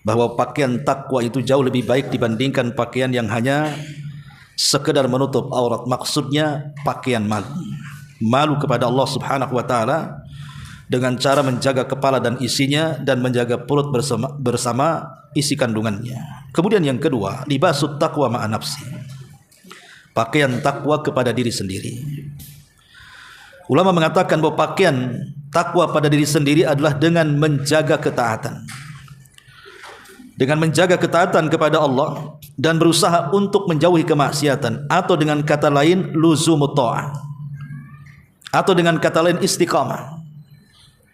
bahwa pakaian takwa itu jauh lebih baik dibandingkan pakaian yang hanya sekedar menutup aurat. Maksudnya pakaian malu kepada Allah Subhanahu wa taala dengan cara menjaga kepala dan isinya dan menjaga perut bersama isi kandungannya. Kemudian yang kedua, libasut taqwa ma'a nafsi, pakaian takwa kepada diri sendiri. Ulama mengatakan bahwa pakaian takwa pada diri sendiri adalah dengan menjaga ketaatan. Dengan menjaga ketaatan kepada Allah dan berusaha untuk menjauhi kemaksiatan, atau dengan kata lain luzumut ta'ah, atau dengan kata lain istiqamah.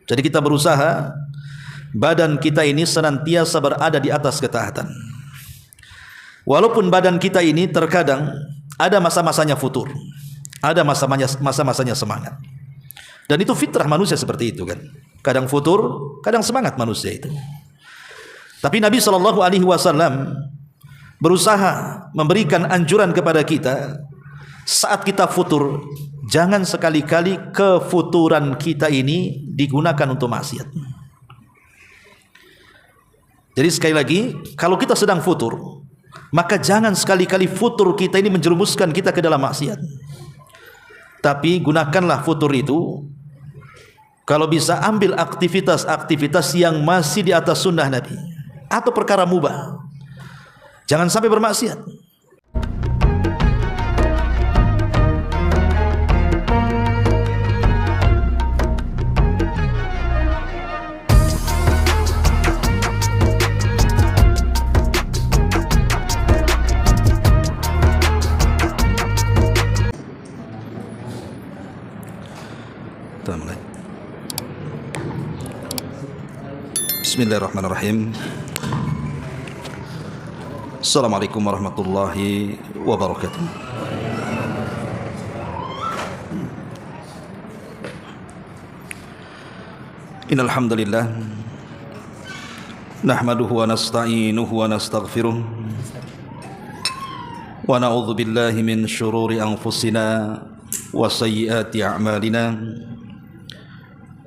Jadi kita berusaha badan kita ini senantiasa berada di atas ketaatan. Walaupun badan kita ini terkadang ada masa-masanya futur, ada masa-masanya semangat. Dan itu fitrah manusia seperti itu kan. Kadang futur, kadang semangat manusia itu. Tapi Nabi SAW berusaha memberikan anjuran kepada kita, saat kita futur, jangan sekali-kali kefuturan kita ini digunakan untuk maksiat. Jadi sekali lagi, kalau kita sedang futur, maka jangan sekali-kali futur kita ini menjerumuskan kita ke dalam maksiat. Tapi gunakanlah futur itu, kalau bisa ambil aktivitas-aktivitas yang masih di atas sunnah Nabi, atau perkara mubah. Jangan sampai bermaksiat. Bismillahirrahmanirrahim. Assalamualaikum warahmatullahi wabarakatuh. Innal hamdalillah nahmaduhu wa nasta'inuhu wa nastaghfiruh wa na'udzu billahi min shururi anfusina wa sayyiati a'malina.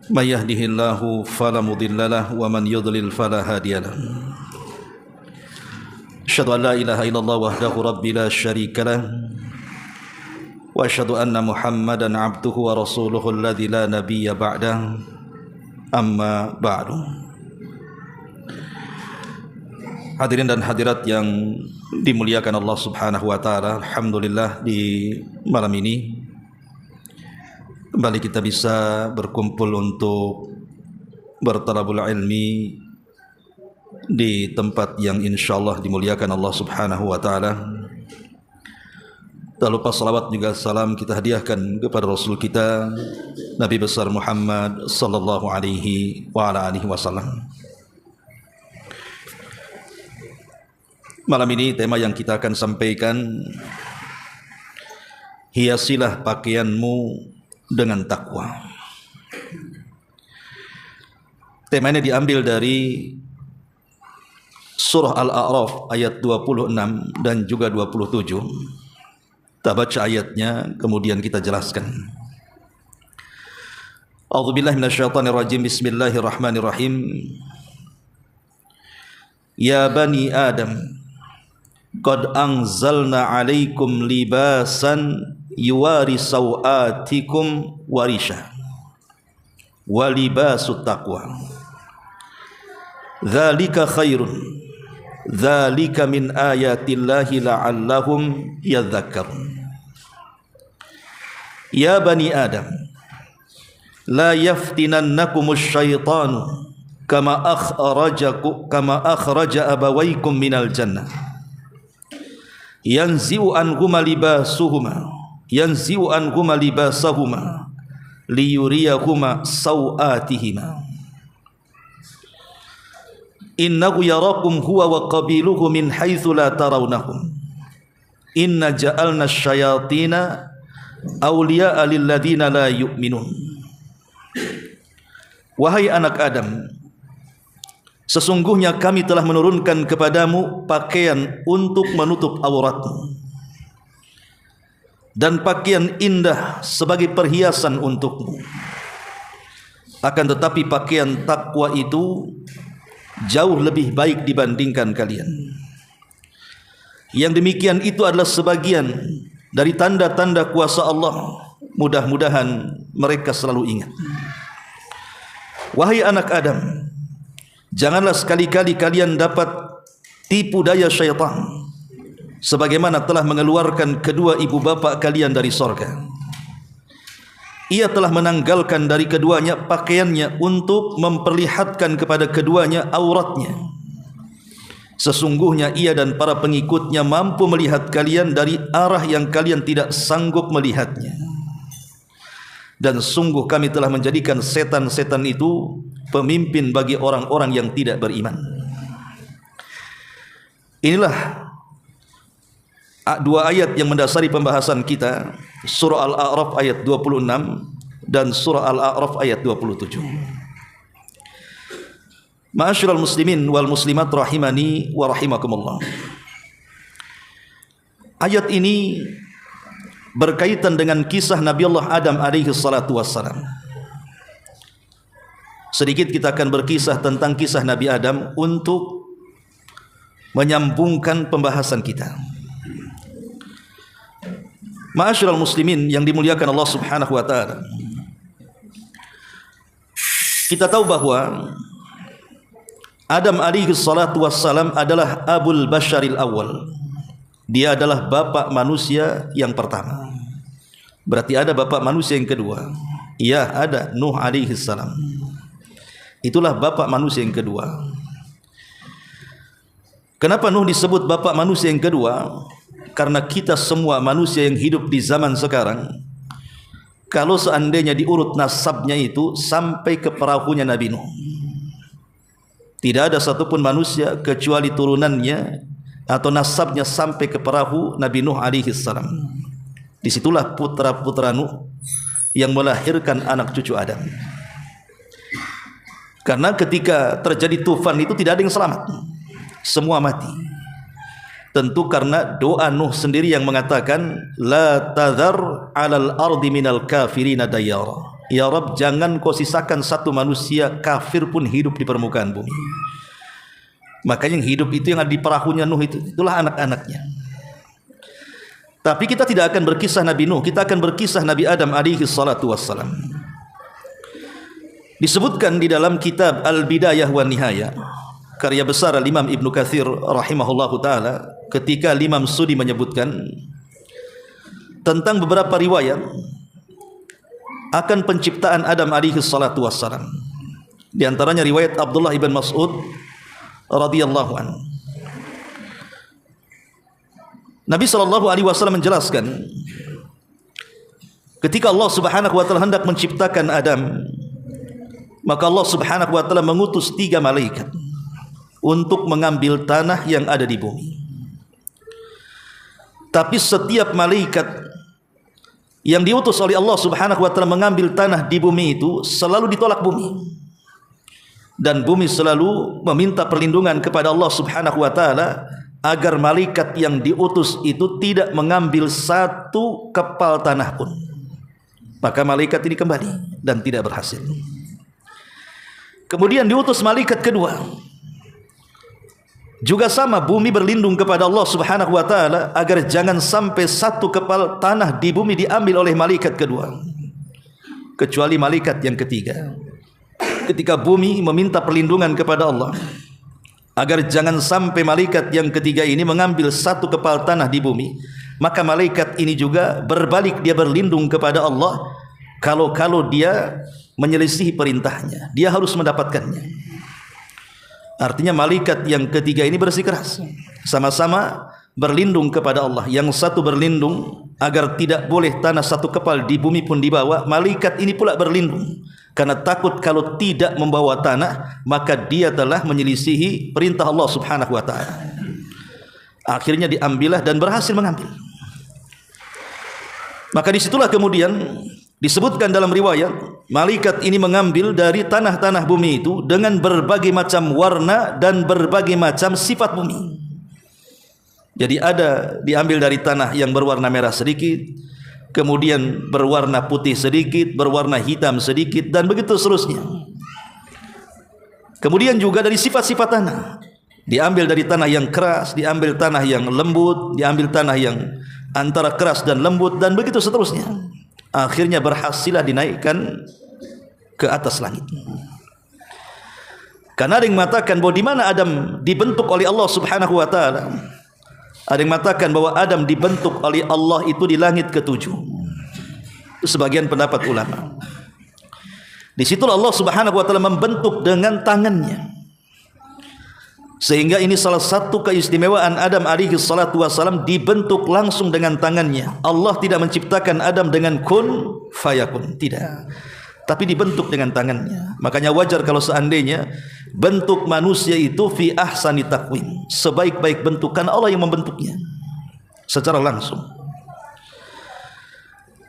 May yahdihillahu fala mudilla lahu wa man yudlil fala hadiya lahu. Asyhadu an la ilaha illallah wahdahu rabbi la syarika lah wa asyhadu anna Muhammadan abduhu wa rasuluhu alladzi la nabiyya ba'dah. Amma ba'du. Hadirin dan hadirat yang dimuliakan Allah Subhanahu wa taala, alhamdulillah di malam ini kembali kita bisa berkumpul untuk bertalabul ilmi di tempat yang insyaallah dimuliakan Allah Subhanahu wa taala. Tak lupa salawat juga salam kita hadiahkan kepada Rasul kita Nabi besar Muhammad sallallahu alaihi wa ala alihi wasallam. Malam ini tema yang kita akan sampaikan, hiasilah pakaianmu dengan takwa. Tema ini diambil dari surah Al-A'raf ayat 26 dan juga 27. Kita baca ayatnya, kemudian kita jelaskan. A'udzubillahi minasyaitonirrajim. Bismillahirrahmanirrahim. Ya bani Adam, qad anzalna 'alaikum libasan yuwari sawatikum warisha wa libasut taqwa dzalika khairun dzalika min ayatillahi la'allahum yadhakkarun. Ya bani Adam, la yaftinannakumus syaitanu kama akhraja abawaykum minal jannah yanzi'u anhuma libasahuma liyuriyahuma sawatihima innahu yarakum huwa wa qabiluhu min haitsu la tarawnahum inna ja'alna asyayatina awliya'a lil ladzina la yu'minun. Wahai anak Adam, sesungguhnya kami telah menurunkan kepadamu pakaian untuk menutup auratmu dan pakaian indah sebagai perhiasan untukmu. Akan tetapi pakaian takwa itu jauh lebih baik dibandingkan kalian. Yang demikian itu adalah sebagian dari tanda-tanda kuasa Allah. Mudah-mudahan mereka selalu ingat. Wahai anak Adam, janganlah sekali-kali kalian dapat tipu daya syaitan, sebagaimana telah mengeluarkan kedua ibu bapa kalian dari sorga. Ia telah menanggalkan dari keduanya pakaiannya untuk memperlihatkan kepada keduanya auratnya. Sesungguhnya ia dan para pengikutnya mampu melihat kalian dari arah yang kalian tidak sanggup melihatnya. Dan sungguh kami telah menjadikan setan-setan itu pemimpin bagi orang-orang yang tidak beriman. Inilah dua ayat yang mendasari pembahasan kita, surah Al-A'raf ayat 26 dan surah Al-A'raf ayat 27. Ma'asyiral muslimin wal muslimat rahimani wa rahimakumullah. Ayat ini berkaitan dengan kisah Nabi Allah Adam alaihi salatu wassalam. Sedikit kita akan berkisah tentang kisah Nabi Adam untuk menyambungkan pembahasan kita. Ma'asyiral muslimin yang dimuliakan Allah Subhanahu wa taala. Kita tahu bahwa Adam alaihi salatu wassalam adalah Abul Basharil Awal. Dia adalah bapak manusia yang pertama. Berarti ada bapak manusia yang kedua. Ya, ada Nuh alaihi salam. Itulah bapak manusia yang kedua. Kenapa Nuh disebut bapak manusia yang kedua? Karena kita semua manusia yang hidup di zaman sekarang, kalau seandainya diurut nasabnya itu sampai ke perahunya Nabi Nuh, tidak ada satupun manusia kecuali turunannya atau nasabnya sampai ke perahu Nabi Nuh alaihi salam. Disitulah putra-putra Nuh yang melahirkan anak cucu Adam. Karena ketika terjadi tufan itu tidak ada yang selamat, semua mati. Tentu karena doa Nuh sendiri yang mengatakan, la tadhar 'alal ardi minal kafirina dayyara. Ya Rabb, jangan kau sisakan satu manusia kafir pun hidup di permukaan bumi. Makanya yang hidup itu yang ada di perahunya Nuh itulah anak-anaknya. Tapi kita tidak akan berkisah Nabi Nuh, kita akan berkisah Nabi Adam alaihi salatu wassalam. Disebutkan di dalam kitab Al-Bidayah wa Nihayah, karya besar Imam Ibnu Katsir rahimahullahu taala, ketika Imam Sudi menyebutkan tentang beberapa riwayat akan penciptaan Adam alaihi salatu wassalam. Di antaranya riwayat Abdullah ibn Mas'ud radhiyallahu anhu. Nabi sallallahu alaihi wasallam menjelaskan ketika Allah Subhanahu wa taala hendak menciptakan Adam, maka Allah Subhanahu wa taala mengutus 3 malaikat untuk mengambil tanah yang ada di bumi. Tapi setiap malaikat yang diutus oleh Allah Subhanahu wa taala mengambil tanah di bumi itu selalu ditolak bumi. Dan bumi selalu meminta perlindungan kepada Allah Subhanahu wa taala agar malaikat yang diutus itu tidak mengambil satu kepal tanah pun. Maka malaikat ini kembali dan tidak berhasil. Kemudian diutus malaikat kedua. Juga sama, bumi berlindung kepada Allah Subhanahu wa taala agar jangan sampai satu kepal tanah di bumi diambil oleh malaikat kedua. Kecuali malaikat yang ketiga. Ketika bumi meminta perlindungan kepada Allah agar jangan sampai malaikat yang ketiga ini mengambil satu kepal tanah di bumi, maka malaikat ini juga berbalik, dia berlindung kepada Allah. Kalau dia menyelisihi perintahnya, dia harus mendapatkannya. Artinya malaikat yang ketiga ini bersikeras, sama-sama berlindung kepada Allah. Yang satu berlindung agar tidak boleh tanah satu kepal di bumi pun dibawa. Malaikat ini pula berlindung karena takut kalau tidak membawa tanah maka dia telah menyelisihi perintah Allah Subhanahu wa taala. Akhirnya diambillah dan berhasil mengambil. Maka disitulah kemudian disebutkan dalam riwayat, malaikat ini mengambil dari tanah-tanah bumi itu dengan berbagai macam warna dan berbagai macam sifat bumi. Jadi ada diambil dari tanah yang berwarna merah sedikit, kemudian berwarna putih sedikit, berwarna hitam sedikit, dan begitu seterusnya. Kemudian juga dari sifat-sifat tanah. Diambil dari tanah yang keras, diambil tanah yang lembut, diambil tanah yang antara keras dan lembut, dan begitu seterusnya. Akhirnya berhasillah dinaikkan ke atas langit. Karena ada yang mengatakan bahwa di mana Adam dibentuk oleh Allah Subhanahu wa taala. Ada yang mengatakan bahwa Adam dibentuk oleh Allah itu di langit ke-7. Itu sebagian pendapat ulama. Di situ Allah Subhanahu wa taala membentuk dengan tangannya. Sehingga ini salah satu keistimewaan Adam alaihi salatu wasalam, dibentuk langsung dengan tangannya. Allah tidak menciptakan Adam dengan kun fayakun, tidak, tapi dibentuk dengan tangannya. Makanya wajar kalau seandainya bentuk manusia itu fi ahsani taqwim, sebaik-baik bentuk, karena Allah yang membentuknya secara langsung.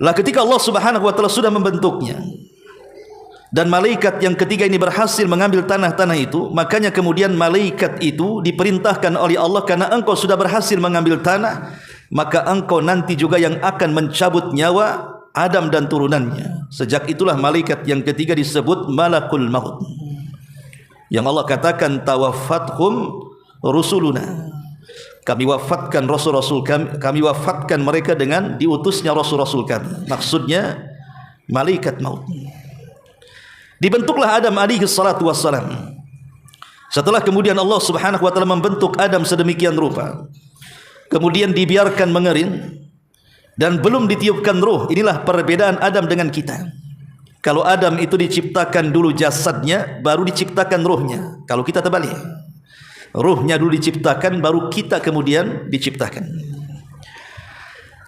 Lah ketika Allah Subhanahu wa taala sudah membentuknya, dan malaikat yang ketiga ini berhasil mengambil tanah-tanah itu, makanya kemudian malaikat itu diperintahkan oleh Allah, karena engkau sudah berhasil mengambil tanah, maka engkau nanti juga yang akan mencabut nyawa Adam dan turunannya. Sejak itulah malaikat yang ketiga disebut malakul maut, yang Allah katakan tawaffathum rusuluna, kami wafatkan rasul-rasul kami wafatkan mereka dengan diutusnya rasul-rasul kami. Maksudnya malaikat maut. Dibentuklah Adam alaihi salatu wassalam. Setelah kemudian Allah Subhanahu wa taala membentuk Adam sedemikian rupa, kemudian dibiarkan mengering dan belum ditiupkan ruh. Inilah perbedaan Adam dengan kita. Kalau Adam itu diciptakan dulu jasadnya, baru diciptakan ruhnya. Kalau kita terbalik, ruhnya dulu diciptakan, baru kita kemudian diciptakan.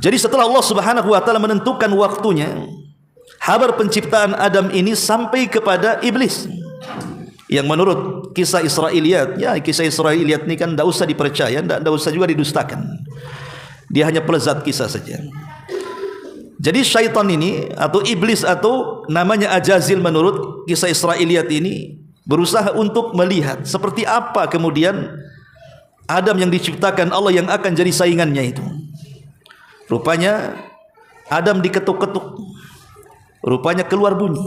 Jadi setelah Allah Subhanahu wa taala menentukan waktunya, kabar penciptaan Adam ini sampai kepada iblis, yang menurut kisah Israiliyat, ya kisah Israiliyat ini kan tidak usah dipercaya, tidak usah juga didustakan, dia hanya pelezat kisah saja. Jadi syaitan ini atau iblis atau namanya Ajazil menurut kisah Israiliyat ini berusaha untuk melihat seperti apa kemudian Adam yang diciptakan Allah yang akan jadi saingannya itu. Rupanya Adam diketuk-ketuk, rupanya keluar bunyi.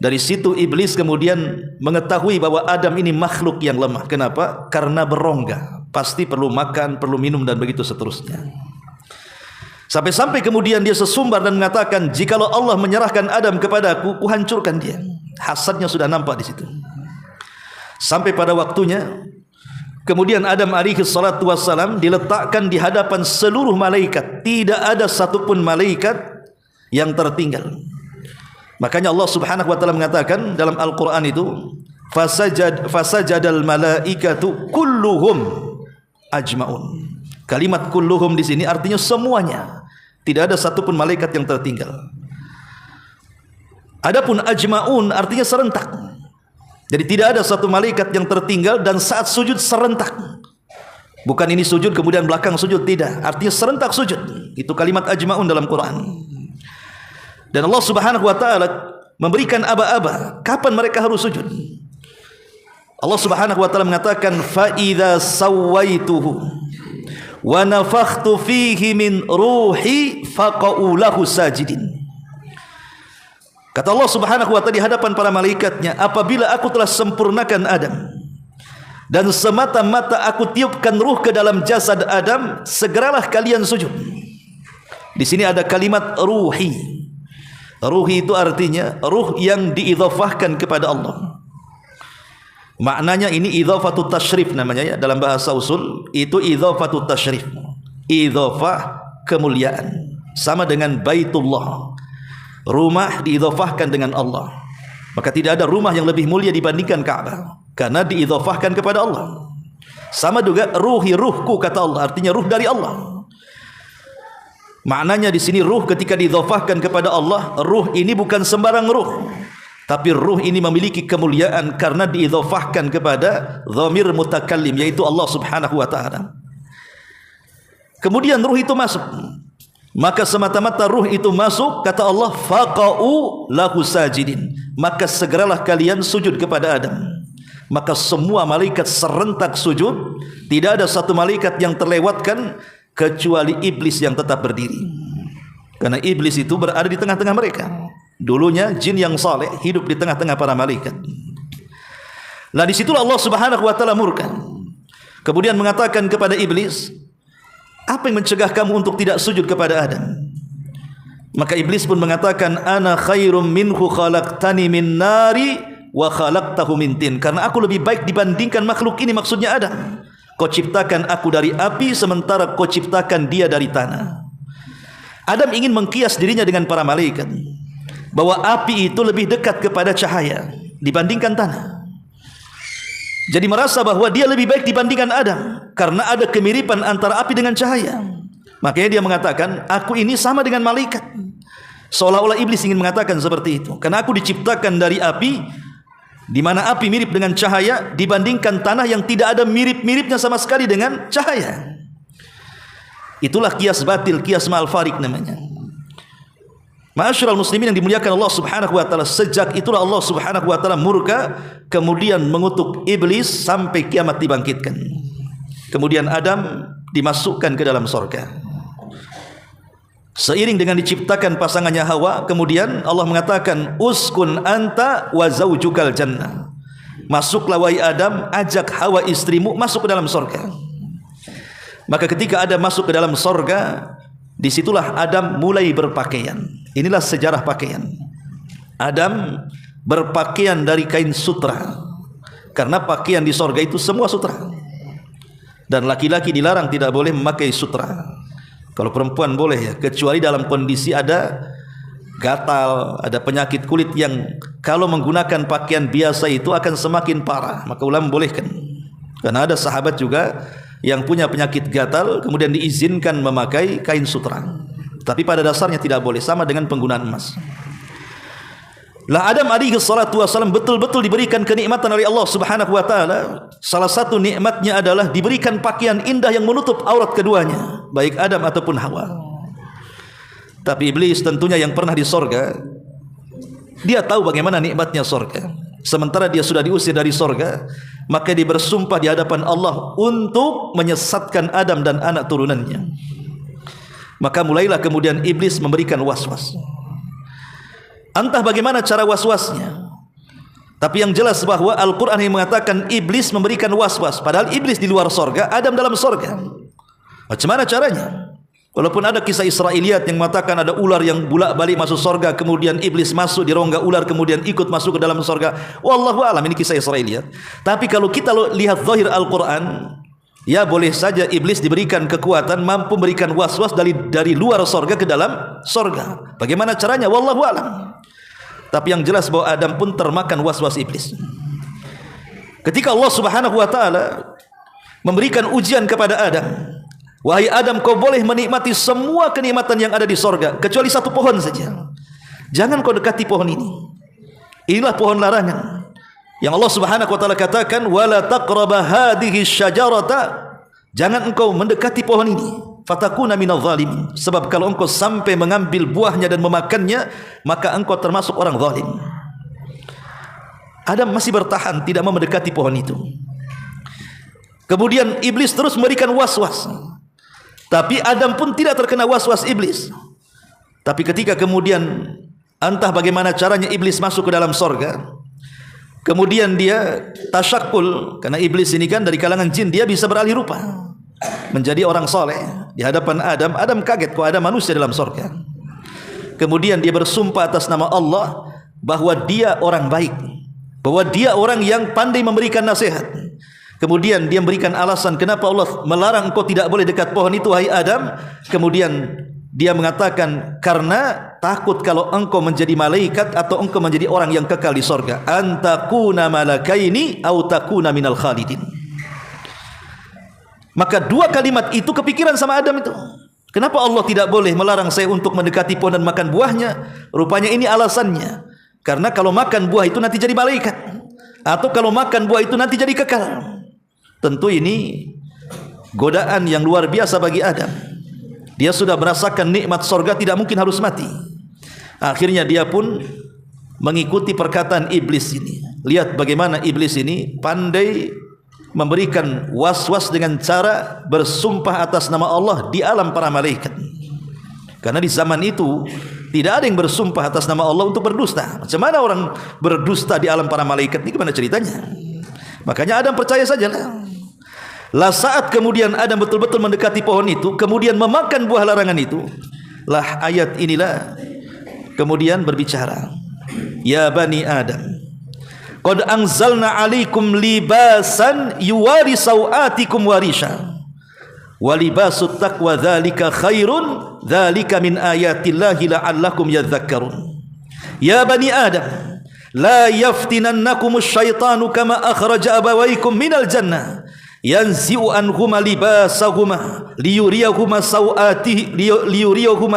Dari situ iblis kemudian mengetahui bahwa Adam ini makhluk yang lemah. Kenapa? Karena berongga, pasti perlu makan, perlu minum, dan begitu seterusnya. Sampai-sampai kemudian dia sesumbar dan mengatakan, jikalau Allah menyerahkan Adam kepadaku, kuhancurkan dia. Hasadnya sudah nampak di situ. Sampai pada waktunya kemudian Adam alaihi salatu wassalam diletakkan di hadapan seluruh malaikat. Tidak ada satupun malaikat yang tertinggal. Makanya Allah Subhanahu wa taala mengatakan dalam Al-Qur'an itu, fasajadal malaikatu kulluhum ajmaun. Kalimat kulluhum di sini artinya semuanya. Tidak ada satupun malaikat yang tertinggal. Adapun ajmaun artinya serentak. Jadi tidak ada satu malaikat yang tertinggal, dan saat sujud serentak. Bukan ini sujud kemudian belakang sujud, tidak. Artinya serentak sujud. Itu kalimat ajmaun dalam Quran. Dan Allah Subhanahu wa taala memberikan aba-aba kapan mereka harus sujud. Allah Subhanahu wa taala mengatakan, fa idza sawaituhu wa nafakhtu fihi min ruhi faqa'u lahu sajidin. Kata Allah Subhanahu wa taala di hadapan para malaikatnya, apabila aku telah sempurnakan Adam dan semata-mata aku tiupkan ruh ke dalam jasad Adam, segeralah kalian sujud. Di sini ada kalimat ruhi. Ruhi itu artinya ruh yang diidhafahkan kepada Allah. Maknanya ini idhafatut tasyrif namanya ya, dalam bahasa usul itu idhafatut tasyrif. Idhafah kemuliaan. Sama dengan Baitullah. Rumah diidhafahkan dengan Allah. Maka tidak ada rumah yang lebih mulia dibandingkan Ka'bah, karena diidhafahkan kepada Allah. Sama juga ruhi, ruhku kata Allah, artinya ruh dari Allah. Maknanya di sini ruh ketika diidhafahkan kepada Allah, ruh ini bukan sembarang ruh, tapi ruh ini memiliki kemuliaan karena diidhafahkan kepada dhamir mutakallim, yaitu Allah Subhanahu wa taala. Kemudian ruh itu masuk, maka semata-mata ruh itu masuk, kata Allah, faqa'u lahu sajidin, maka segeralah kalian sujud kepada Adam. Maka semua malaikat serentak sujud. Tidak ada satu malaikat yang terlewatkan kecuali iblis yang tetap berdiri, karena iblis itu berada di tengah-tengah mereka. Dulunya jin yang saleh hidup di tengah-tengah para malaikat. Lah disitulah Allah Subhanahu wa taala murka. Kemudian mengatakan kepada iblis, apa yang mencegah kamu untuk tidak sujud kepada Adam? Maka iblis pun mengatakan, ana khairum minhu khalaqtani min nari wa khalaqtahu min tin. Karena aku lebih baik dibandingkan makhluk ini, maksudnya Adam. Kau ciptakan aku dari api sementara kau ciptakan dia dari tanah. Adam ingin mengkias dirinya dengan para malaikat, bahwa api itu lebih dekat kepada cahaya dibandingkan tanah. Jadi merasa bahwa dia lebih baik dibandingkan Adam karena ada kemiripan antara api dengan cahaya. Makanya dia mengatakan, aku ini sama dengan malaikat. Seolah-olah iblis ingin mengatakan seperti itu. Karena aku diciptakan dari api, di mana api mirip dengan cahaya dibandingkan tanah yang tidak ada mirip-miripnya sama sekali dengan cahaya. Itulah kias batil, kias ma'al farik namanya. Ma'asyiral muslimin yang dimuliakan Allah Subhanahu wa taala, sejak itulah Allah Subhanahu wa taala murka, kemudian mengutuk iblis sampai kiamat dibangkitkan. Kemudian Adam dimasukkan ke dalam surga. Seiring dengan diciptakan pasangannya Hawa, kemudian Allah mengatakan, uskun anta wa zaujukal jannah. Masuklah wahai Adam, ajak Hawa istrimu masuk ke dalam surga. Maka ketika Adam masuk ke dalam surga, disitulah Adam mulai berpakaian. Inilah sejarah pakaian. Adam berpakaian dari kain sutra, karena pakaian di surga itu semua sutra. Dan laki-laki dilarang tidak boleh memakai sutra. Kalau perempuan boleh ya, kecuali dalam kondisi ada gatal, ada penyakit kulit yang kalau menggunakan pakaian biasa itu akan semakin parah, maka ulama bolehkan. Karena ada sahabat juga yang punya penyakit gatal kemudian diizinkan memakai kain sutra. Tapi pada dasarnya tidak boleh, sama dengan penggunaan emas. Lah Adam alaihi salatu wasallam betul-betul diberikan kenikmatan oleh Allah Subhanahu wa taala. Salah satu nikmatnya adalah diberikan pakaian indah yang menutup aurat keduanya, baik Adam ataupun Hawa. Tapi iblis tentunya yang pernah di sorga, dia tahu bagaimana nikmatnya sorga. Sementara dia sudah diusir dari sorga, maka dia bersumpah di hadapan Allah untuk menyesatkan Adam dan anak turunannya. Maka mulailah kemudian iblis memberikan was-was. Entah bagaimana cara was-wasnya, tapi yang jelas bahwa Al-Quran yang mengatakan iblis memberikan was-was, padahal iblis di luar sorga, Adam dalam sorga. Macam mana caranya? Walaupun ada kisah Israiliyat yang mengatakan ada ular yang bolak-balik masuk sorga, kemudian iblis masuk di rongga ular, kemudian ikut masuk ke dalam sorga. Wallahu alam, ini kisah Israiliyat. Tapi kalau kita lihat zahir Al-Quran, ya boleh saja iblis diberikan kekuatan mampu memberikan was-was dari luar sorga ke dalam sorga. Bagaimana caranya? Wallahu alam. Tapi yang jelas bahwa Adam pun termakan was-was iblis. Ketika Allah Subhanahu wa taala memberikan ujian kepada Adam, wahai Adam, kau boleh menikmati semua kenikmatan yang ada di sorga kecuali satu pohon saja. Jangan kau dekati pohon ini. Inilah pohon larangan yang Allah Subhanahu wa taala katakan, wala taqraba hadhihi syajarata. Jangan engkau mendekati pohon ini, fatakuna minadh zalimin. Sebab kalau engkau sampai mengambil buahnya dan memakannya, maka engkau termasuk orang zalim. Adam masih bertahan tidak mau mendekati pohon itu. Kemudian iblis terus memberikan was-was. Tapi Adam pun tidak terkena was-was iblis. Tapi ketika kemudian entah bagaimana caranya iblis masuk ke dalam sorga, kemudian dia tasyakul, karena iblis ini kan dari kalangan jin, dia bisa beralih rupa menjadi orang soleh di hadapan Adam. Adam kaget kok ada manusia dalam sorga. Kemudian dia bersumpah atas nama Allah bahwa dia orang baik, bahwa dia orang yang pandai memberikan nasihat. Kemudian dia memberikan alasan kenapa Allah melarang engkau tidak boleh dekat pohon itu, wahai Adam. Kemudian dia mengatakan, karena takut kalau engkau menjadi malaikat atau engkau menjadi orang yang kekal di sorga. Antakuna malakaini au takuna minal khalidin. Maka dua kalimat itu kepikiran sama Adam itu. Kenapa Allah tidak boleh melarang saya untuk mendekati pohon dan makan buahnya? Rupanya ini alasannya. Karena kalau makan buah itu nanti jadi malaikat, atau kalau makan buah itu nanti jadi kekal. Tentu ini godaan yang luar biasa bagi Adam. Dia sudah merasakan nikmat sorga, tidak mungkin harus mati. Akhirnya dia pun mengikuti perkataan iblis ini. Lihat bagaimana iblis ini pandai memberikan was-was dengan cara bersumpah atas nama Allah di alam para malaikat. Karena di zaman itu tidak ada yang bersumpah atas nama Allah untuk berdusta. Macam mana orang berdusta di alam para malaikat? Ini gimana ceritanya? Makanya Adam percaya sajalah. Lah saat kemudian Adam betul-betul mendekati pohon itu, kemudian memakan buah larangan itu, lah ayat inilah kemudian berbicara, ya bani Adam, qad anzalna alaikum libasan yuwari sawatikum warisha wa libasut taqwa dzalika khairun dzalika min ayatillahi la'allakum yadhakkarun. Ya bani Adam, la yaftinannakumus syaitanu kama akhraja abawaykum minal jannah yanzi'u anhuma libasahuma liyuriyahuma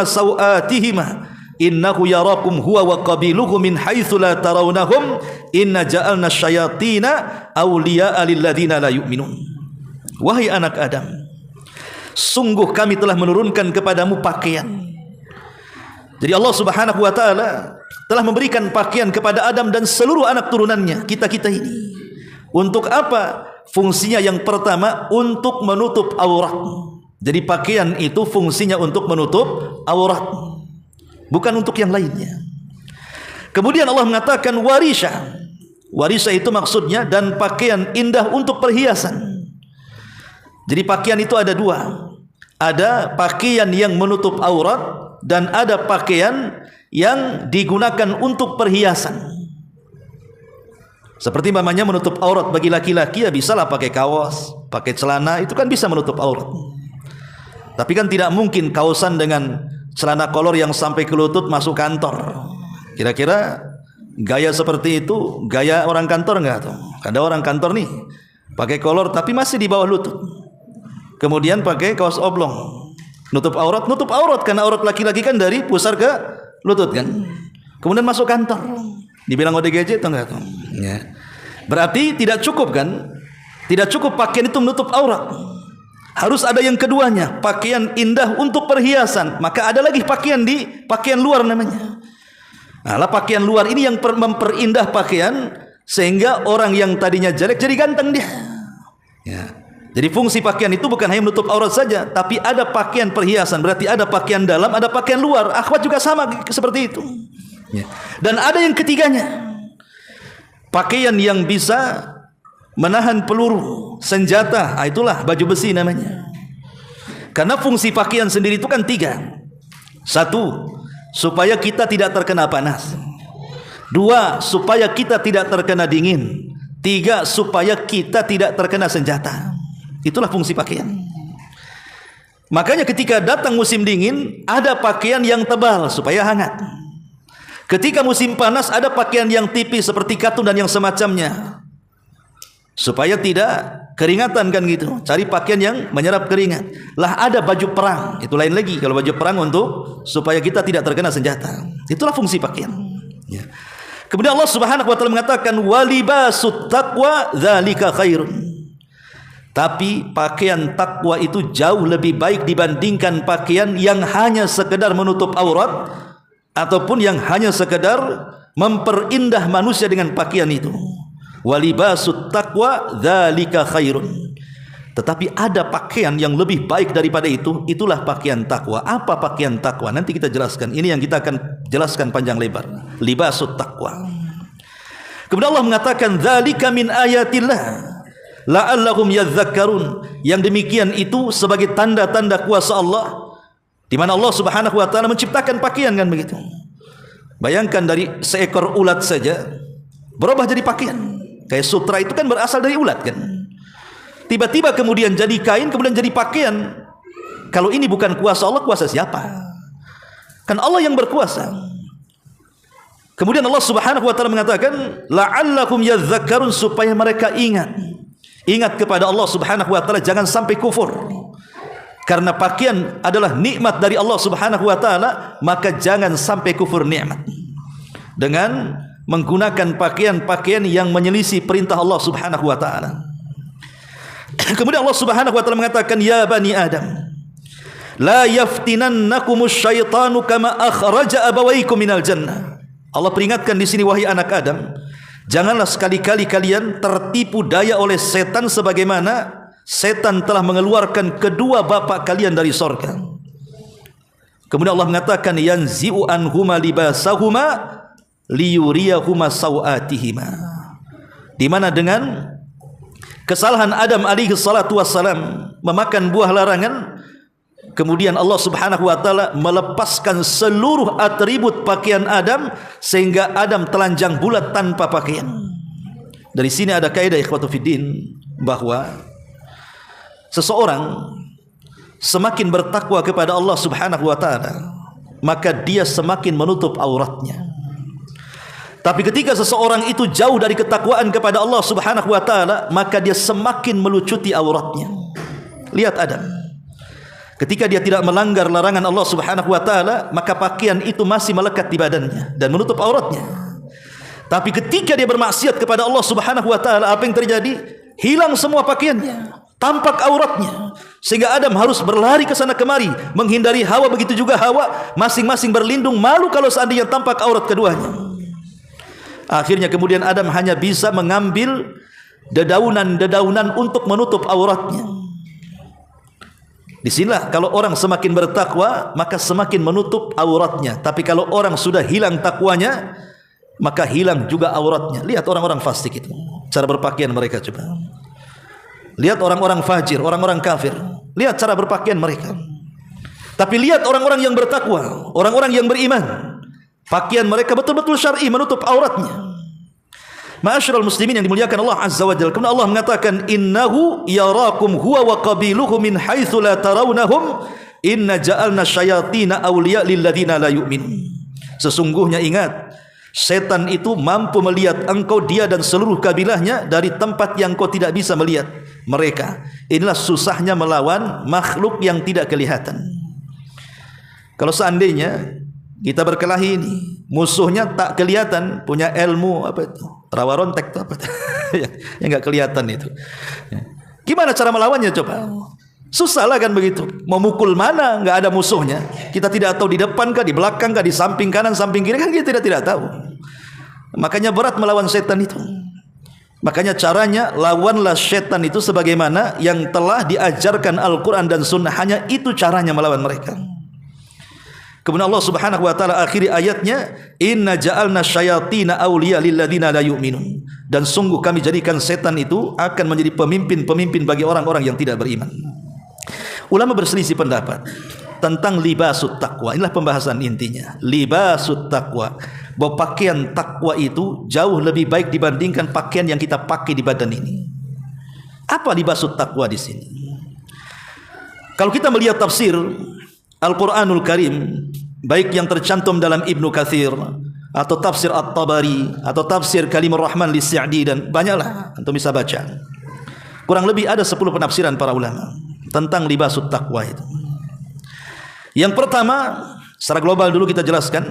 sawatihima innahu yarakum huwa wa qabiluhu min haitsu la tarawnahum inna ja'alna syayatina awliya'a lilladzina la yu'minun. Wahai anak Adam, sungguh kami telah menurunkan kepadamu pakaian. Jadi Allah Subhanahu wa taala telah memberikan pakaian kepada Adam dan seluruh anak turunannya, kita-kita ini. Untuk apa? Fungsinya yang pertama untuk menutup aurat. Jadi pakaian itu fungsinya untuk menutup aurat, bukan untuk yang lainnya. Kemudian Allah mengatakan warisha. Warisha itu maksudnya dan pakaian indah untuk perhiasan. Jadi pakaian itu ada dua. Ada pakaian yang menutup aurat dan ada pakaian yang digunakan untuk perhiasan. Seperti mamanya menutup aurat bagi laki-laki, ya bisalah pakai kaos, pakai celana, itu kan bisa menutup aurat. Tapi kan tidak mungkin kaosan dengan celana kolor yang sampai ke lutut masuk kantor. Kira-kira gaya seperti itu gaya orang kantor enggak tuh? Ada orang kantor nih pakai kolor tapi masih di bawah lutut. Kemudian pakai kaos oblong, nutup aurat karena aurat laki-laki kan dari pusar ke lutut kan. Kemudian masuk kantor, dibilang ODGJ atau enggak tuh? Ya. Berarti tidak cukup kan? Tidak cukup pakaian itu menutup aurat. Harus ada yang keduanya, pakaian indah untuk perhiasan. Maka ada lagi pakaian luar namanya. Nah, pakaian luar ini yang memperindah pakaian sehingga orang yang tadinya jelek jadi ganteng dia. Ya. Jadi fungsi pakaian itu bukan hanya menutup aurat saja, tapi ada pakaian perhiasan. Berarti ada pakaian dalam, ada pakaian luar. Akhwat juga sama seperti itu. Ya. Dan ada yang ketiganya, pakaian yang bisa menahan peluru, senjata. Itulah baju besi namanya. Karena fungsi pakaian sendiri itu kan tiga. Satu, supaya kita tidak terkena panas. Dua, supaya kita tidak terkena dingin. Tiga, supaya kita tidak terkena senjata. Itulah fungsi pakaian. Makanya ketika datang musim dingin, ada pakaian yang tebal supaya hangat. Ketika musim panas, ada pakaian yang tipis seperti katun dan yang semacamnya, supaya tidak keringatan kan gitu. Cari pakaian yang menyerap keringat. Lah ada baju perang, itu lain lagi. Kalau baju perang untuk supaya kita tidak terkena senjata. Itulah fungsi pakaian. Ya. Kemudian Allah Subhanahu wa taala mengatakan walibasut taqwa dzalika khairun. Tapi pakaian takwa itu jauh lebih baik dibandingkan pakaian yang hanya sekedar menutup aurat ataupun yang hanya sekedar memperindah manusia dengan pakaian itu. Walibasut taqwa dzalika khairun. Tetapi ada pakaian yang lebih baik daripada itu, itulah pakaian takwa. Apa pakaian takwa? Nanti kita jelaskan. Ini yang kita akan jelaskan panjang lebar. Libasut taqwa. Kemudian Allah mengatakan dzalika min ayatillah la'allahum yadhakkarun. Yang demikian itu sebagai tanda-tanda kuasa Allah, di mana Allah Subhanahu wa taala menciptakan pakaian kan begitu. Bayangkan dari seekor ulat saja berubah jadi pakaian. Kayak sutra itu kan berasal dari ulat kan. Tiba-tiba kemudian jadi kain, kemudian jadi pakaian. Kalau ini bukan kuasa Allah, kuasa siapa? Kan Allah yang berkuasa. Kemudian Allah Subhanahu wa taala mengatakan la'allakum yadhakkarun, supaya mereka ingat kepada Allah Subhanahu wa taala, jangan sampai kufur. Karena pakaian adalah nikmat dari Allah Subhanahu wa taala, maka jangan sampai kufur nikmat dengan menggunakan pakaian-pakaian yang menyelisih perintah Allah Subhanahu wa taala. Kemudian Allah Subhanahu wa taala mengatakan ya bani Adam la yaftinannakumus syaitanu kama akhraja abawaykum minal jannah. Allah peringatkan di sini, wahai anak Adam, janganlah sekali-kali kalian tertipu daya oleh setan sebagaimana setan telah mengeluarkan kedua bapak kalian dari sorga. Kemudian Allah mengatakan yanzi'u anhuma libasahuma liyuriyahuma sawatihima, di mana dengan kesalahan Adam alaihi salatu wassalam memakan buah larangan, kemudian Allah Subhanahu wa taala melepaskan seluruh atribut pakaian Adam sehingga Adam telanjang bulat tanpa pakaian. Dari sini ada kaidah ikhwatu fiddin bahwa seseorang semakin bertakwa kepada Allah Subhanahu wa taala, maka dia semakin menutup auratnya. Tapi ketika seseorang itu jauh dari ketakwaan kepada Allah Subhanahu wa taala, maka dia semakin melucuti auratnya. Lihat Adam. Ketika dia tidak melanggar larangan Allah Subhanahu wa taala, maka pakaian itu masih melekat di badannya dan menutup auratnya. Tapi ketika dia bermaksiat kepada Allah Subhanahu wa taala, apa yang terjadi? Hilang semua pakaiannya, tampak auratnya. Sehingga Adam harus berlari ke sana kemari, menghindari Hawa, begitu juga Hawa, masing-masing berlindung, malu kalau seandainya tampak aurat keduanya. Akhirnya kemudian Adam hanya bisa mengambil dedaunan-dedaunan untuk menutup auratnya. Disinilah kalau orang semakin bertakwa, maka semakin menutup auratnya. Tapi kalau orang sudah hilang takwanya, maka hilang juga auratnya. Lihat orang-orang fasik itu, cara berpakaian mereka coba. Lihat orang-orang fajir, orang-orang kafir, lihat cara berpakaian mereka. Tapi lihat orang-orang yang bertakwa, orang-orang yang beriman, pakaian mereka betul-betul syar'i, menutup auratnya. Ma'asyiral muslimin yang dimuliakan Allah Azza wa Jalla, kemudian Allah mengatakan innahu yarakum huwa wa qabiluhu min haitsu la tarawnahum inna ja'alna syayatina awliya lil ladzina la yu'minun. Sesungguhnya ingat, setan itu mampu melihat engkau, dia dan seluruh kabilahnya dari tempat yang kau tidak bisa melihat mereka. Inilah susahnya melawan makhluk yang tidak kelihatan. Kalau seandainya kita berkelahi ini, musuhnya tak kelihatan, punya ilmu apa itu? Rawa rontek itu apa? Yang enggak kelihatan itu. Gimana cara melawannya coba? Susah lah kan begitu. Memukul mana? Enggak ada musuhnya. Kita tidak tahu di depan kah, di belakang kah, di samping kanan, samping kiri, kan kita tidak tahu. Makanya berat melawan setan itu. Makanya caranya lawanlah setan itu sebagaimana yang telah diajarkan Al-Quran dan Sunnah. Hanya itu caranya melawan mereka. Kemudian Allah Subhanahu wa taala akhiri ayatnya, inna ja'alna syayatina awliya lil ladzina la yu'minun. Dan sungguh kami jadikan setan itu akan menjadi pemimpin-pemimpin bagi orang-orang yang tidak beriman. Ulama berselisih pendapat tentang libasut taqwa. Inilah pembahasan intinya. Libasut taqwa, bahwa pakaian takwa itu jauh lebih baik dibandingkan pakaian yang kita pakai di badan ini. Apa libasut taqwa di sini? Kalau kita melihat tafsir Al-Quranul Karim, baik yang tercantum dalam Ibnu Katsir atau tafsir At-Tabari atau tafsir Kalimur Rahman Lis-Sa'di, dan banyaklah antum bisa baca. Kurang lebih ada 10 penafsiran para ulama tentang libasut taqwa itu. Yang pertama, secara global dulu kita jelaskan.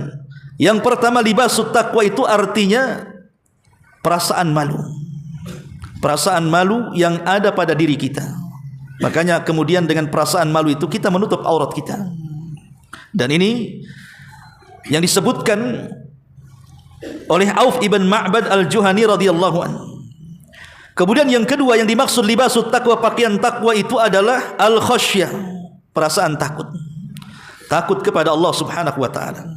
Yang pertama, libasut taqwa itu artinya perasaan malu. Perasaan malu yang ada pada diri kita. Makanya kemudian dengan perasaan malu itu kita menutup aurat kita. Dan ini yang disebutkan oleh Auf ibn Ma'bad al-Juhani radhiyallahu anhu. Kemudian yang kedua yang dimaksud libasut taqwa, pakaian takwa itu adalah al-khasyah, perasaan takut. Takut kepada Allah Subhanahu wa taala.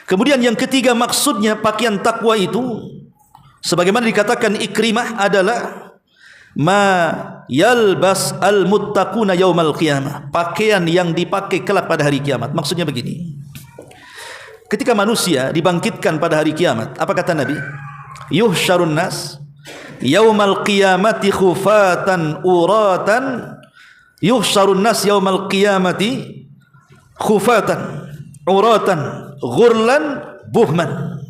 Kemudian yang ketiga maksudnya pakaian takwa itu sebagaimana dikatakan Ikrimah adalah ma yalbas al-muttaquna yaumal qiyamah, pakaian yang dipakai kelak pada hari kiamat. Maksudnya begini, ketika manusia dibangkitkan pada hari kiamat, apa kata Nabi? Yuhsyarun nas yaumal qiyamati khufatan uratan. Yuhsyarun nas yaumal qiyamati khufatan uratan ghurlan buhman.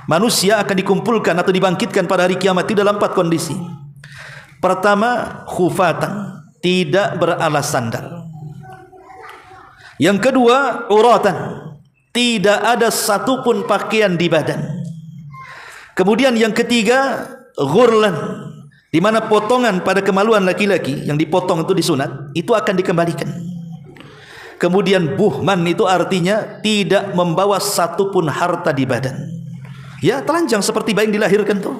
Manusia akan dikumpulkan atau dibangkitkan pada hari kiamat itu dalam 4 kondisi. Pertama, khufatan, tidak beralas sandal. Yang kedua, uratan, tidak ada satupun pakaian di badan. Kemudian yang ketiga, ghurlan, di mana potongan pada kemaluan laki-laki yang dipotong itu disunat, itu akan dikembalikan. Kemudian buhman itu artinya tidak membawa satupun harta di badan. Ya, telanjang seperti bayi yang dilahirkan tuh.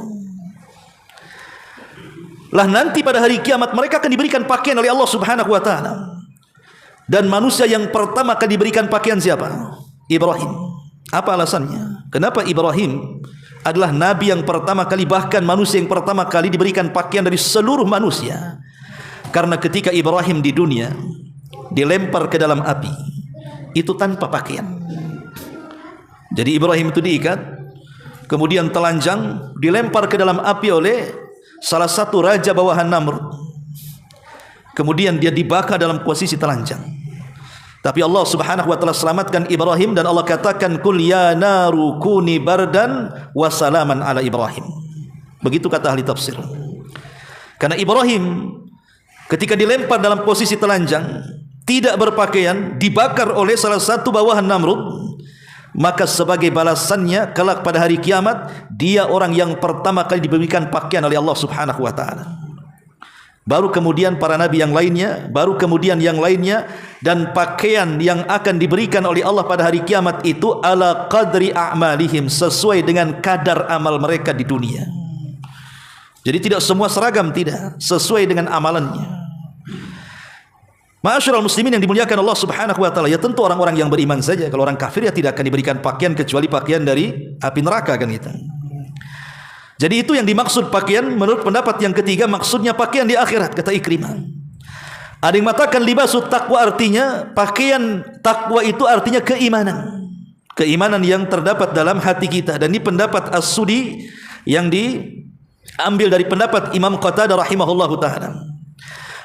Lah nanti pada hari kiamat mereka akan diberikan pakaian oleh Allah Subhanahu wa taala. Dan manusia yang pertama akan diberikan pakaian siapa? Ibrahim. Apa alasannya? Kenapa Ibrahim adalah nabi yang pertama kali, bahkan manusia yang pertama kali diberikan pakaian dari seluruh manusia. Karena ketika Ibrahim di dunia dilempar ke dalam api, itu tanpa pakaian. Jadi Ibrahim itu diikat, kemudian telanjang, dilempar ke dalam api oleh salah satu raja bawahan Namrud. Kemudian dia dibakar dalam posisi telanjang. Tapi Allah Subhanahu wa taala selamatkan Ibrahim, dan Allah katakan kul ya naru kuni bardan wa salaman ala Ibrahim. Begitu kata ahli tafsir. Karena Ibrahim ketika dilempar dalam posisi telanjang, tidak berpakaian, dibakar oleh salah satu bawahan Namrud, maka sebagai balasannya kelak pada hari kiamat, dia orang yang pertama kali diberikan pakaian oleh Allah Subhanahu wa taala. Baru kemudian para nabi yang lainnya, baru kemudian yang lainnya, dan pakaian yang akan diberikan oleh Allah pada hari kiamat itu ala qadri a'malihim, sesuai dengan kadar amal mereka di dunia. Jadi tidak semua seragam, tidak, sesuai dengan amalannya. Ma'asyiral muslimin yang dimuliakan Allah Subhanahu wa taala, ya tentu orang-orang yang beriman saja. Kalau orang kafir ya tidak akan diberikan pakaian kecuali pakaian dari api neraka, kan gitu. Jadi itu yang dimaksud pakaian. Menurut pendapat yang ketiga, maksudnya pakaian di akhirat, kata Ikrimah. Ada yang mengatakan libasut taqwa, artinya pakaian takwa itu artinya keimanan. Keimanan yang terdapat dalam hati kita. Dan ini pendapat As-Sudi yang diambil dari pendapat Imam Qatadah rahimahullahu ta'ala.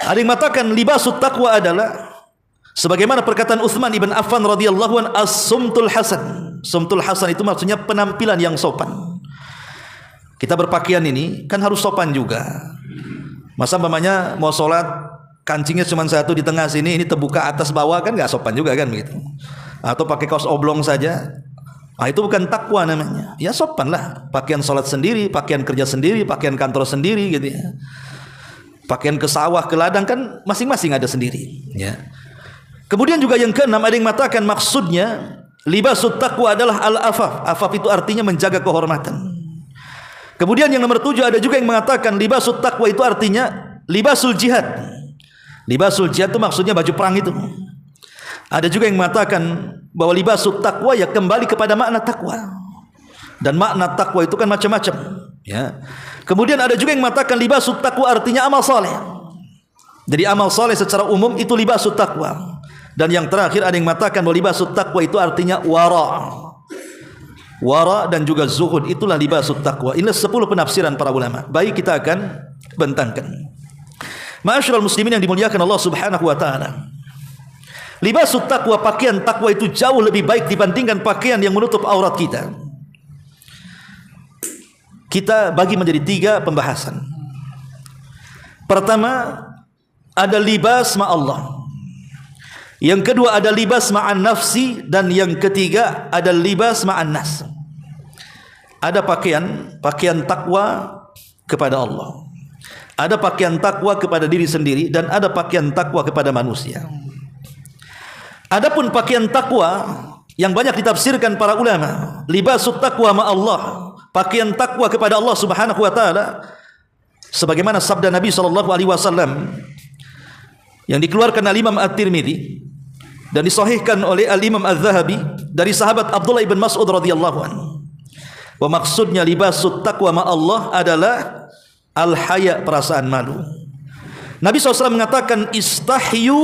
Ada yang mengatakan libasut taqwa adalah sebagaimana perkataan Utsman ibn Affan radhiyallahu an, as-sumtul hasan. Sumtul hasan itu maksudnya penampilan yang sopan. Kita berpakaian ini kan harus sopan juga. Masa mamanya mau sholat kancingnya cuma satu di tengah sini, ini terbuka atas bawah, kan nggak sopan juga kan begitu. Atau pakai kaos oblong saja, itu bukan takwa namanya. Ya sopan lah, pakaian sholat sendiri, pakaian kerja sendiri, pakaian kantor sendiri gitu ya. Pakaian ke sawah, ke ladang kan masing-masing ada sendiri ya. Kemudian juga yang keenam, ada yang mengatakan maksudnya libasut taqwa adalah al-afaf. Afaf itu artinya menjaga kehormatan. Kemudian yang nomor 7, ada juga yang mengatakan libasut taqwa itu artinya libasul jihad. Libasul jihad itu maksudnya baju perang itu. Ada juga yang mengatakan bahwa libasut taqwa ya kembali kepada makna takwa. Dan makna takwa itu kan macam-macam ya. Kemudian ada juga yang mengatakan libasut taqwa artinya amal saleh. Jadi amal saleh secara umum itu libasut taqwa. Dan yang terakhir ada yang mengatakan bahwa libasut taqwa itu artinya wara. Wara dan juga zuhud, itulah libasut taqwa. Inilah 10 penafsiran para ulama. Baik, kita akan bentangkan. Ma'asyiral muslimin yang dimuliakan Allah Subhanahu wa taala. Libasut taqwa, pakaian takwa itu jauh lebih baik dibandingkan pakaian yang menutup aurat kita. Kita bagi menjadi 3 pembahasan. Pertama, ada libas ma'allah. Yang kedua ada libas ma'an nafsi, dan yang ketiga ada libas ma'an nas. Ada pakaian takwa kepada Allah. Ada pakaian takwa kepada diri sendiri, dan ada pakaian takwa kepada manusia. Adapun pakaian takwa yang banyak ditafsirkan para ulama, libasut taqwa ma'allah, pakaian takwa kepada Allah Subhanahu wa taala, sebagaimana sabda Nabi sallallahu alaihi wasallam yang dikeluarkan oleh Imam At-Tirmidzi dan disahihkan oleh Al-Imam Az-Zahabi dari sahabat Abdullah ibn Mas'ud radhiyallahu anhu. Wa maksudnya libasut taqwa ma'allah adalah al-haya, perasaan malu. Nabi SAW mengatakan istahyu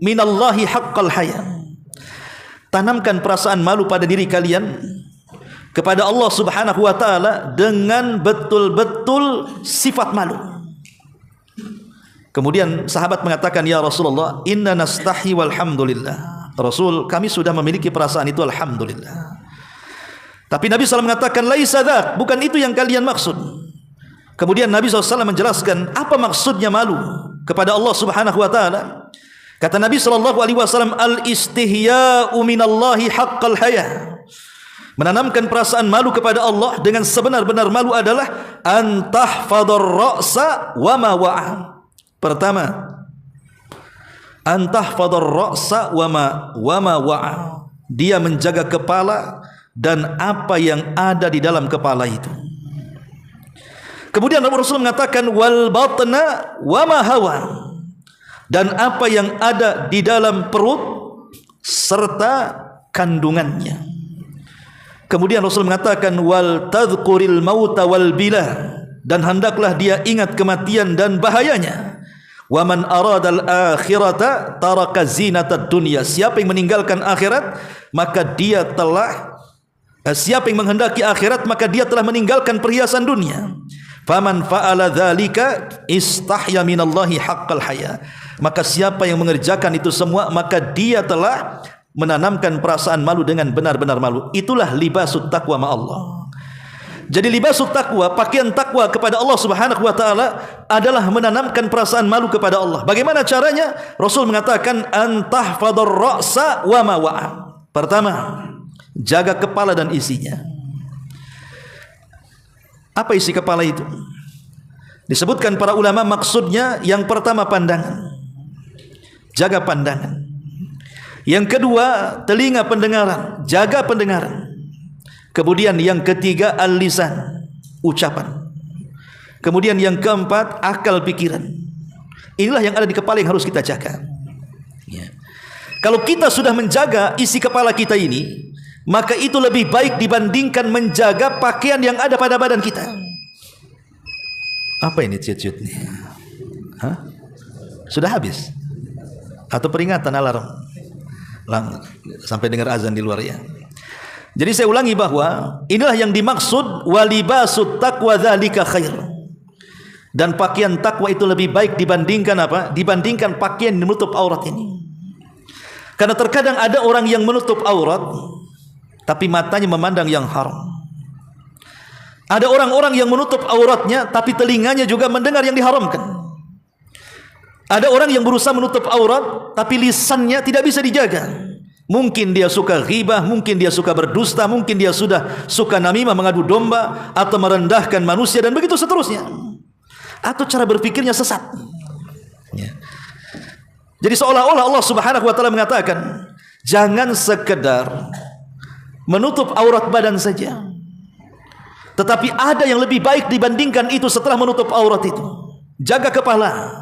minallahi haqqal haya. Tanamkan perasaan malu pada diri kalian kepada Allah Subhanahu wa taala dengan betul-betul sifat malu. Kemudian sahabat mengatakan, ya Rasulullah, inna nastahi walhamdulillah. Rasul, kami sudah memiliki perasaan itu alhamdulillah. Tapi Nabi SAW mengatakan, laisa dzak, bukan itu yang kalian maksud. Kemudian Nabi SAW menjelaskan apa maksudnya malu kepada Allah Subhanahu wa taala. Kata Nabi SAW, al-istihya'u minallahi haqqal haya. Menanamkan perasaan malu kepada Allah dengan sebenar-benar malu adalah an tahfadhar ra'sa wa ma wa'a. Pertama, an tahfadhar ra'sa wa ma wa'a. Dia menjaga kepala dan apa yang ada di dalam kepala itu. Kemudian Rasul mengatakan wal batna wa ma hawa. Dan apa yang ada di dalam perut serta kandungannya. Kemudian Rasul mengatakan wal tadhkuril mauta wal bila, dan hendaklah dia ingat kematian dan bahayanya. Wa man aradal akhirata taraka zinatad dunya. Siapa yang meninggalkan akhirat, maka dia telah siapa yang menghendaki akhirat, maka dia telah meninggalkan perhiasan dunia. Faman fa'ala dzalika istahya minallahi haqqal haya. Maka siapa yang mengerjakan itu semua, maka dia telah menanamkan perasaan malu dengan benar-benar malu. Itulah libasut taqwa ma Allah. Jadi libasut taqwa, pakaian takwa kepada Allah Subhanahu wa taala adalah menanamkan perasaan malu kepada Allah. Bagaimana caranya? Rasul mengatakan antahfadhar ra'sa wa ma wa'a. Pertama, jaga kepala dan isinya. Apa isi kepala itu? Disebutkan para ulama maksudnya yang pertama pandangan. Jaga pandangan. Yang kedua telinga pendengaran, jaga pendengaran. Kemudian yang ketiga al-lisan, ucapan. Kemudian yang keempat akal pikiran. Inilah yang ada di kepala yang harus kita jaga. Ya. Kalau kita sudah menjaga isi kepala kita ini, maka itu lebih baik dibandingkan menjaga pakaian yang ada pada badan kita. Apa ini ciut-ciut nih? Hah? Sudah habis? Atau peringatan alarm? Sampai dengar azan di luar ya. Jadi saya ulangi bahwa inilah yang dimaksud walibasut taqwa dzalika khair. Dan pakaian takwa itu lebih baik dibandingkan apa? Dibandingkan pakaian yang menutup aurat ini. Karena terkadang ada orang yang menutup aurat tapi matanya memandang yang haram. Ada orang-orang yang menutup auratnya tapi telinganya juga mendengar yang diharamkan. Ada orang yang berusaha menutup aurat tapi lisannya tidak bisa dijaga. Mungkin dia suka ghibah, mungkin dia suka berdusta, mungkin dia sudah suka namimah, mengadu domba atau merendahkan manusia dan begitu seterusnya. Atau cara berpikirnya sesat. Ya. Jadi seolah-olah Allah Subhanahu wa taala mengatakan, jangan sekedar menutup aurat badan saja, tetapi ada yang lebih baik dibandingkan itu setelah menutup aurat itu. Jaga kepala.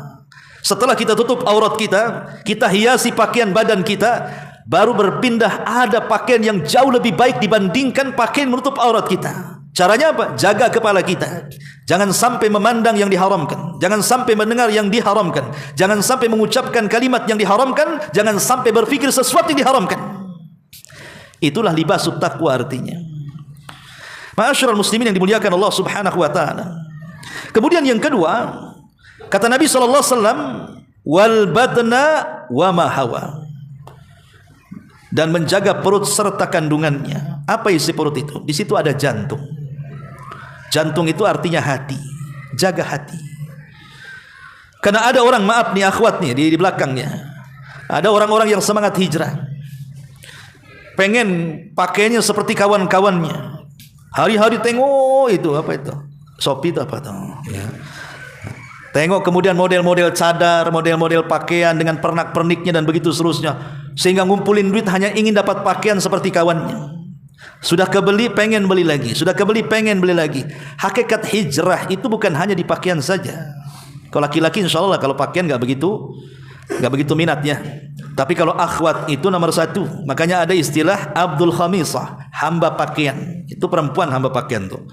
Setelah kita tutup aurat kita, kita hiasi pakaian badan kita, baru berpindah ada pakaian yang jauh lebih baik dibandingkan pakaian menutup aurat kita. Caranya apa? Jaga kepala kita. Jangan sampai memandang yang diharamkan. Jangan sampai mendengar yang diharamkan. Jangan sampai mengucapkan kalimat yang diharamkan. Jangan sampai berpikir sesuatu yang diharamkan. Itulah libasut taqwa artinya. Ma'asyiral muslimin yang dimuliakan Allah Subhanahu wa taala. Kemudian yang kedua, kata Nabi sallallahu alaihi wasallam, wal badna wa ma hawa. Dan menjaga perut serta kandungannya. Apa isi perut itu? Di situ ada jantung. Jantung itu artinya hati. Jaga hati. Karena ada orang, maaf nih akhwat nih di belakangnya, ada orang-orang yang semangat hijrah, pengen pakainya seperti kawan-kawannya. Hari-hari tengok itu apa itu? Shopee itu apa tuh? Ya. Tengok kemudian model-model cadar, model-model pakaian dengan pernak-perniknya dan begitu seterusnya, sehingga ngumpulin duit hanya ingin dapat pakaian seperti kawannya. Sudah kebeli pengen beli lagi, sudah kebeli pengen beli lagi. Hakikat hijrah itu bukan hanya di pakaian saja. Kalau laki-laki insya Allah kalau pakaian nggak begitu minatnya. Tapi kalau akhwat itu nomor satu. Makanya ada istilah Abdul Khamisah, hamba pakaian. Itu perempuan hamba pakaian tuh.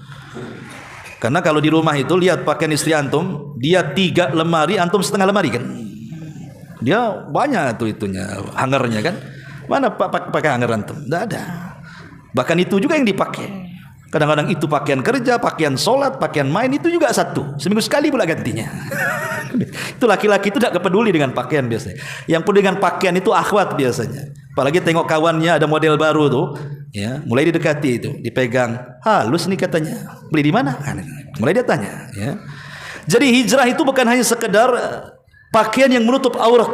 Karena kalau di rumah itu lihat pakaian istri antum, dia 3 lemari, antum setengah lemari kan. Dia banyak tuh itunya, hangernya kan. Mana pakai hanger antum? Tidak ada. Bahkan itu juga yang dipakai. Kadang-kadang itu pakaian kerja, pakaian sholat, pakaian main, itu juga satu. Seminggu sekali pula gantinya. Itu laki-laki itu tidak peduli dengan pakaian biasanya. Yang peduli dengan pakaian itu akhwat biasanya. Apalagi tengok kawannya ada model baru tuh, ya, mulai didekati itu, dipegang, halus nih katanya. Beli di mana? Mulai dia tanya. Ya. Jadi hijrah itu bukan hanya sekedar pakaian yang menutup aurat.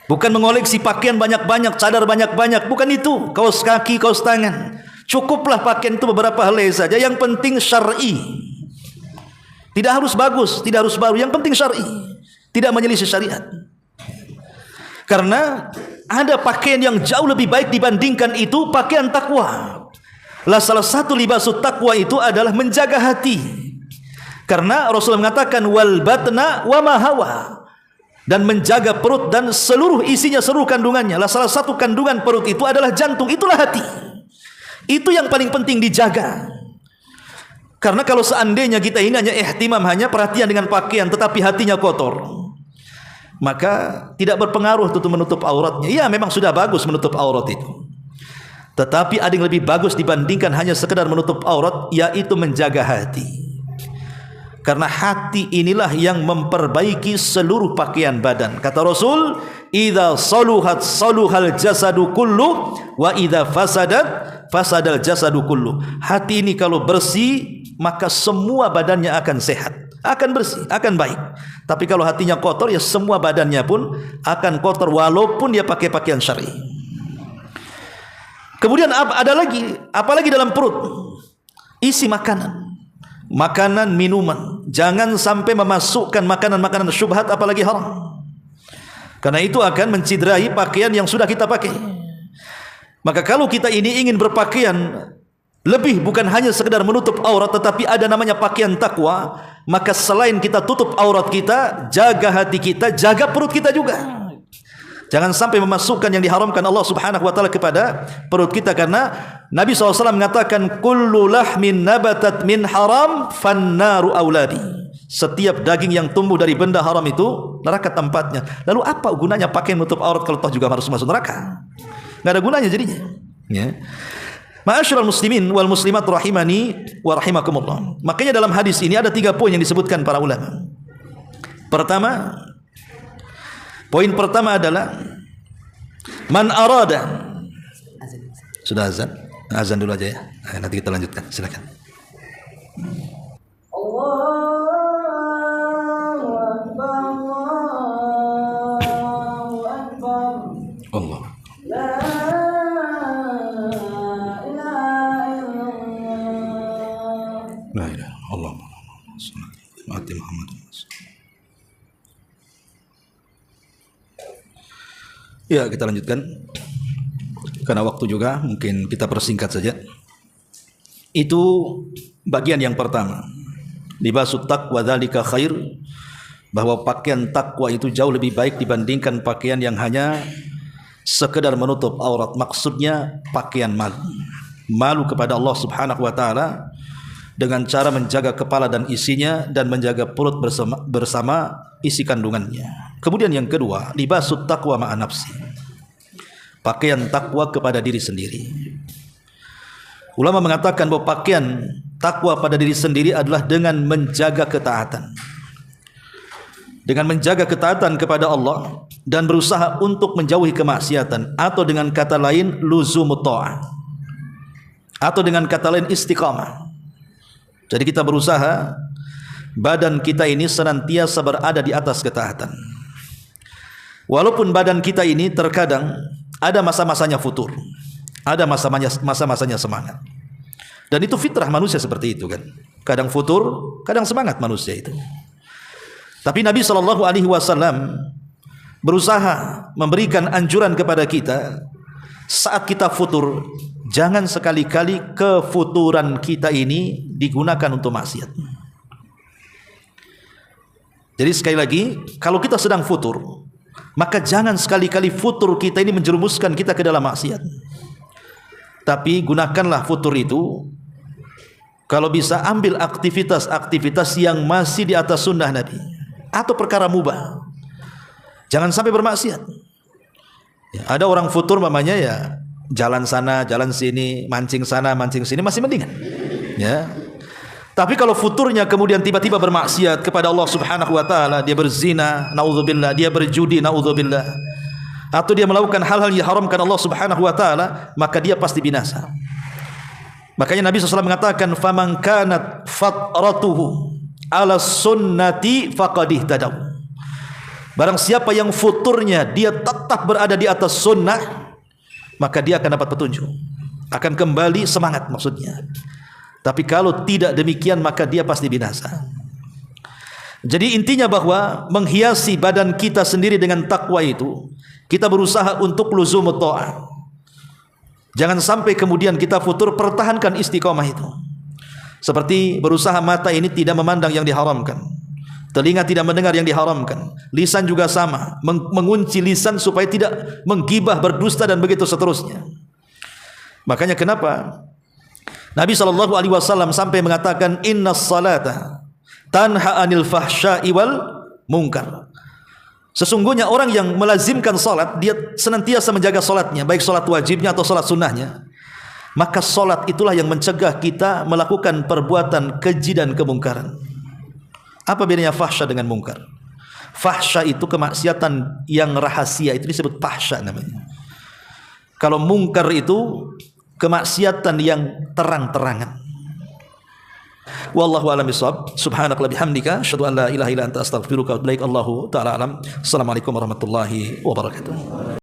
Bukan mengoleksi pakaian banyak-banyak, cadar banyak-banyak, bukan itu. Kaos kaki, kaos tangan. Cukuplah pakaian itu beberapa helai saja. Yang penting syar'i. Tidak harus bagus, tidak harus baru. Yang penting syar'i. Tidak menyelisih syariat. Karena ada pakaian yang jauh lebih baik dibandingkan itu, pakaian takwa. Lah salah satu libasut takwa itu adalah menjaga hati. Karena Rasulullah mengatakan wal batna wa ma hawa. Dan menjaga perut dan seluruh isinya, seluruh kandungannya. Lah salah satu kandungan perut itu adalah jantung, itulah hati. Itu yang paling penting dijaga. Karena kalau seandainya kita ini hanya ihtimam, hanya perhatian dengan pakaian, tetapi hatinya kotor, maka tidak berpengaruh untuk menutup auratnya. Ya, memang sudah bagus menutup aurat itu, tetapi ada yang lebih bagus dibandingkan hanya sekedar menutup aurat, yaitu menjaga hati. Karena hati inilah yang memperbaiki seluruh pakaian badan. Kata Rasul, "Idza saluhat saluhal jasadu kullu wa idza fasadat fasadal jasadu kullu." Hati ini kalau bersih, maka semua badannya akan sehat, akan bersih, akan baik. Tapi kalau hatinya kotor, ya semua badannya pun akan kotor walaupun dia pakai pakaian syar'i. Kemudian ada lagi, apalagi dalam perut, isi makanan, minuman. Jangan sampai memasukkan makanan-makanan syubhat, apalagi haram, karena itu akan menciderai pakaian yang sudah kita pakai. Maka kalau kita ini ingin berpakaian lebih, bukan hanya sekedar menutup aurat, tetapi ada namanya pakaian takwa, maka selain kita tutup aurat kita, jaga hati kita, jaga perut kita juga. Jangan sampai memasukkan yang diharamkan Allah Subhanahu wa taala kepada perut kita, karena Nabi SAW mengatakan, kullu lahmin nabatat min haram fannaru aulabi. Setiap daging yang tumbuh dari benda haram itu neraka tempatnya. Lalu apa gunanya pakai menutup aurat kalau toh juga harus masuk neraka? Enggak ada gunanya jadinya. Ya. Ma'asyiral muslimin wal muslimat rahimani wa rahimakumullah. Makanya dalam hadis ini ada 3 poin yang disebutkan para ulama. Poin pertama adalah man arada. Sudah azan? Azan dulu aja ya. Nah, nanti kita lanjutkan. Silakan. Allahu akbar. Allahu akbar. Allah. La ilaha illallah. La ilaha illallah. Mati Muhammad. Ya, kita lanjutkan. Karena waktu juga, mungkin kita persingkat saja. Itu bagian yang pertama. Libasut taqwa dzalika khair, bahwa pakaian takwa itu jauh lebih baik dibandingkan pakaian yang hanya sekedar menutup aurat. Maksudnya pakaian malu kepada Allah Subhanahu wa taala dengan cara menjaga kepala dan isinya, dan menjaga perut bersama isi kandungannya. Kemudian yang kedua, libasut taqwa ma'a nafsi, pakaian takwa kepada diri sendiri. Ulama mengatakan bahwa pakaian takwa pada diri sendiri adalah dengan menjaga ketaatan. Dengan menjaga ketaatan kepada Allah dan berusaha untuk menjauhi kemaksiatan, atau dengan kata lain luzumut ta'ah, atau dengan kata lain istiqamah. Jadi kita berusaha badan kita ini senantiasa berada di atas ketaatan. Walaupun badan kita ini terkadang ada masa-masanya futur, ada masa-masanya semangat. Dan itu fitrah manusia seperti itu kan. Kadang futur, kadang semangat manusia itu. Tapi Nabi SAW berusaha memberikan anjuran kepada kita, saat kita futur, jangan sekali-kali kefuturan kita ini digunakan untuk maksiat. Jadi sekali lagi, kalau kita sedang futur, maka jangan sekali-kali futur kita ini menjerumuskan kita ke dalam maksiat. Tapi gunakanlah futur itu, kalau bisa ambil aktivitas-aktivitas yang masih di atas sunnah Nabi, atau perkara mubah. Jangan sampai bermaksiat. Ya, ada orang futur mamanya ya jalan sana, jalan sini, mancing sana, mancing sini, masih mendingan. Ya. Tapi kalau futurnya kemudian tiba-tiba bermaksiat kepada Allah Subhanahu wa taala, dia berzina, naudzubillah, dia berjudi, naudzubillah, atau dia melakukan hal-hal yang diharamkan Allah Subhanahu wa taala, maka dia pasti binasa. Makanya Nabi SAW mengatakan, faman kanat fatratuhu ala sunnati faqad ihtadaw. Barang siapa yang futurnya dia tetap berada di atas sunnah, maka dia akan dapat petunjuk, akan kembali semangat maksudnya. Tapi kalau tidak demikian, maka dia pasti binasa. Jadi intinya bahwa menghiasi badan kita sendiri dengan takwa itu, kita berusaha untuk luzumut ta'ah. Jangan sampai kemudian kita futur, pertahankan istiqomah itu. Seperti berusaha mata ini tidak memandang yang diharamkan, telinga tidak mendengar yang diharamkan, lisan juga sama, mengunci lisan supaya tidak menggibah, berdusta dan begitu seterusnya. Makanya kenapa Nabi SAW sampai mengatakan innas salata tanha anil fahsya'i wal munkar. Sesungguhnya orang yang melazimkan salat, dia senantiasa menjaga salatnya, baik salat wajibnya atau salat sunnahnya, maka salat itulah yang mencegah kita melakukan perbuatan keji dan kemungkaran. Apa bedanya fahsya dengan mungkar? Fahsya itu kemaksiatan yang rahasia, itu disebut fahsya namanya. Kalau mungkar itu kemaksiatan yang terang-terangan. Wallahu a'lam bishawab. Subhanaka bihamdika asyhadu an la ilaha illa anta astaghfiruka wa atubu ilaik. Allahu ta'ala alam. Assalamualaikum warahmatullahi wabarakatuh.